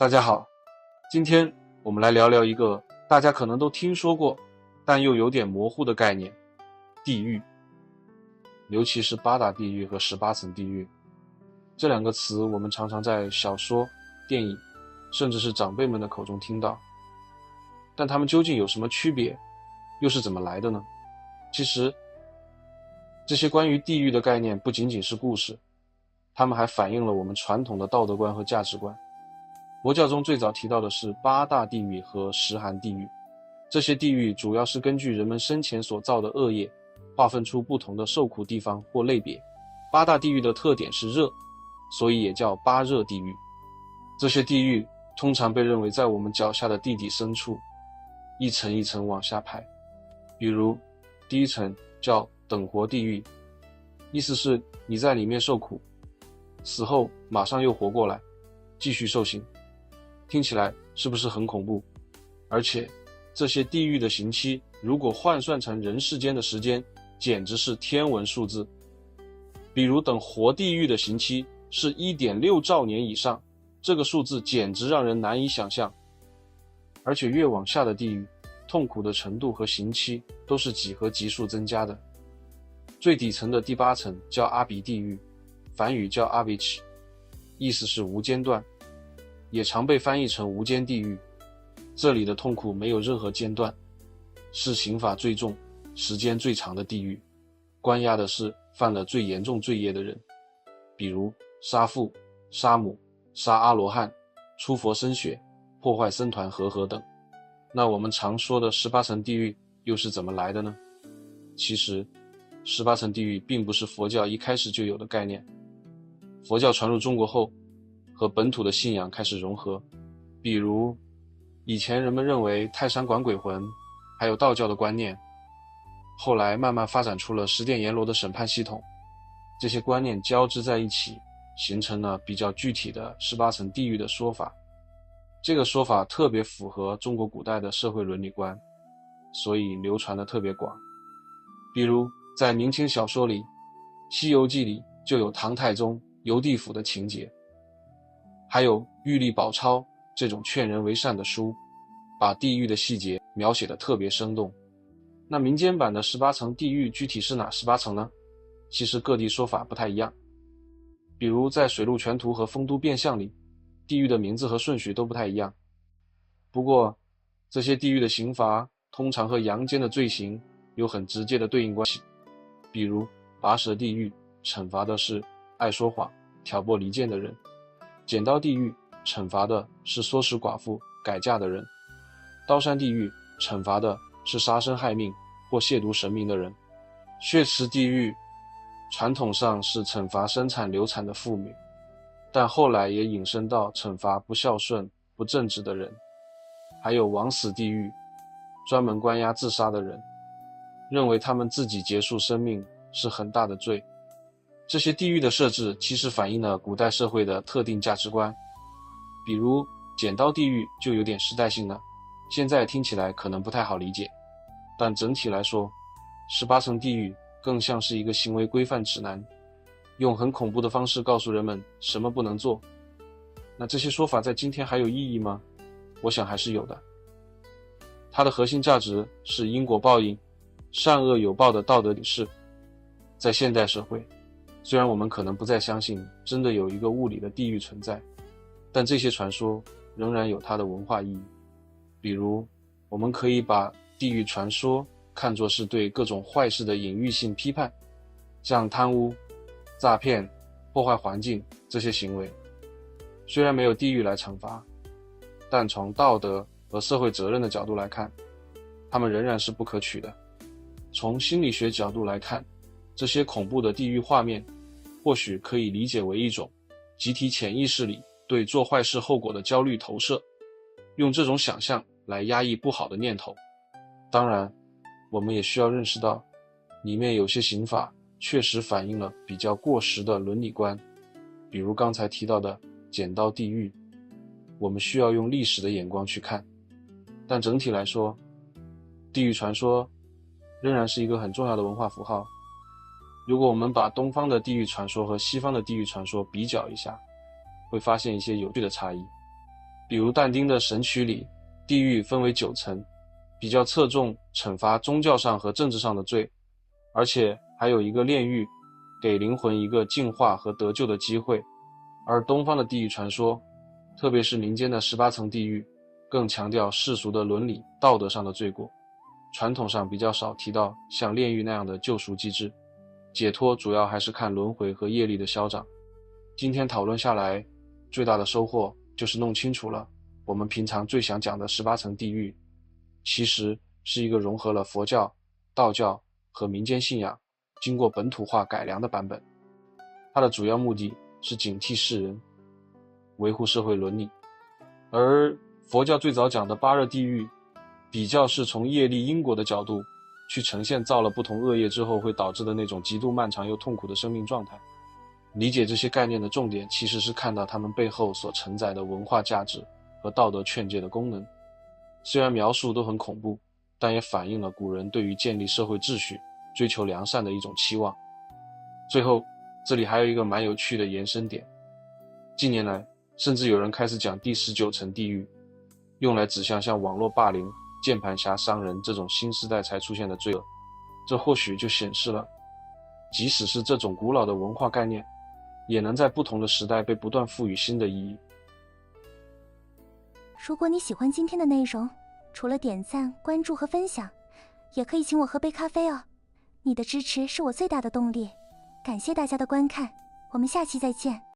大家好，今天我们来聊聊一个大家可能都听说过，但又有点模糊的概念——地狱。尤其是八大地狱和18层地狱，这两个词我们常常在小说、电影，甚至是长辈们的口中听到。但它们究竟有什么区别，又是怎么来的呢？其实，这些关于地狱的概念不仅仅是故事，它们还反映了我们传统的道德观和价值观。佛教中最早提到的是八大地狱和十寒地狱，这些地狱主要是根据人们生前所造的恶业，划分出不同的受苦地方或类别。八大地狱的特点是热，所以也叫八热地狱。这些地狱通常被认为在我们脚下的地底深处，一层一层往下排。比如第一层叫等活地狱，意思是你在里面受苦，死后马上又活过来，继续受刑。听起来是不是很恐怖？而且这些地狱的刑期如果换算成人世间的时间，简直是天文数字。比如等活地狱的刑期是 1.6 兆年以上，这个数字简直让人难以想象。而且越往下的地狱，痛苦的程度和刑期都是几何级数增加的。最底层的第8层叫阿鼻地狱，梵语叫阿维奇，意思是无间断，也常被翻译成无间地狱。这里的痛苦没有任何间断，是刑罚最重、时间最长的地狱，关押的是犯了最严重罪业的人，比如杀父、杀母、杀阿罗汉、出佛身血、破坏僧团和合等。那我们常说的18层地狱又是怎么来的呢？其实18层地狱并不是佛教一开始就有的概念，佛教传入中国后和本土的信仰开始融合。比如以前人们认为泰山管鬼魂，还有道教的观念，后来慢慢发展出了十殿阎罗的审判系统，这些观念交织在一起，形成了比较具体的18层地狱的说法。这个说法特别符合中国古代的社会伦理观，所以流传的特别广。比如在明清小说里，《西游记》里就有唐太宗游地府的情节，还有《玉历宝钞》这种劝人为善的书，把地狱的细节描写得特别生动。那民间版的18层地狱具体是哪18层呢？其实各地说法不太一样。比如在《水陆全图》和《丰都变相》里，地狱的名字和顺序都不太一样。不过这些地狱的刑罚通常和阳间的罪行有很直接的对应关系。比如拔舌地狱惩罚的是爱说谎、挑拨离间的人，剪刀地狱惩罚的是唆使寡妇改嫁的人，刀山地狱惩罚的是杀生害命或亵渎神明的人，血池地狱传统上是惩罚生产流产的妇女，但后来也引申到惩罚不孝顺、不正直的人。还有枉死地狱，专门关押自杀的人，认为他们自己结束生命是很大的罪。这些地狱的设置其实反映了古代社会的特定价值观。比如剪刀地狱就有点时代性了，现在听起来可能不太好理解，但整体来说18层地狱更像是一个行为规范指南，用很恐怖的方式告诉人们什么不能做。那这些说法在今天还有意义吗？我想还是有的。它的核心价值是因果报应、善恶有报的道德理事。在现代社会，虽然我们可能不再相信真的有一个物理的地狱存在，但这些传说仍然有它的文化意义。比如我们可以把地狱传说看作是对各种坏事的隐喻性批判，像贪污、诈骗、破坏环境这些行为，虽然没有地狱来惩罚，但从道德和社会责任的角度来看，它们仍然是不可取的。从心理学角度来看，这些恐怖的地狱画面或许可以理解为一种集体潜意识里对做坏事后果的焦虑投射，用这种想象来压抑不好的念头。当然我们也需要认识到，里面有些刑法确实反映了比较过时的伦理观，比如刚才提到的剪刀地狱，我们需要用历史的眼光去看。但整体来说，地狱传说仍然是一个很重要的文化符号。如果我们把东方的地狱传说和西方的地狱传说比较一下，会发现一些有趣的差异。比如但丁的《神曲》里，地狱分为9层，比较侧重惩罚宗教上和政治上的罪，而且还有一个炼狱，给灵魂一个净化和得救的机会。而东方的地狱传说，特别是民间的18层地狱，更强调世俗的伦理道德上的罪过，传统上比较少提到像炼狱那样的救赎机制，解脱主要还是看轮回和业力的消长。今天讨论下来，最大的收获就是弄清楚了我们平常最想讲的18层地狱，其实是一个融合了佛教、道教和民间信仰，经过本土化改良的版本。它的主要目的是警惕世人，维护社会伦理。而佛教最早讲的8热地狱，比较是从业力因果的角度去呈现造了不同恶业之后会导致的那种极度漫长又痛苦的生命状态。理解这些概念的重点其实是看到它们背后所承载的文化价值和道德劝诫的功能。虽然描述都很恐怖，但也反映了古人对于建立社会秩序、追求良善的一种期望。最后，这里还有一个蛮有趣的延伸点，近年来甚至有人开始讲第19层地狱，用来指向像网络霸凌、键盘侠伤人这种新时代才出现的罪恶。这或许就显示了，即使是这种古老的文化概念，也能在不同的时代被不断赋予新的意义。如果你喜欢今天的内容，除了点赞、关注和分享，也可以请我喝杯咖啡哦。你的支持是我最大的动力。感谢大家的观看，我们下期再见。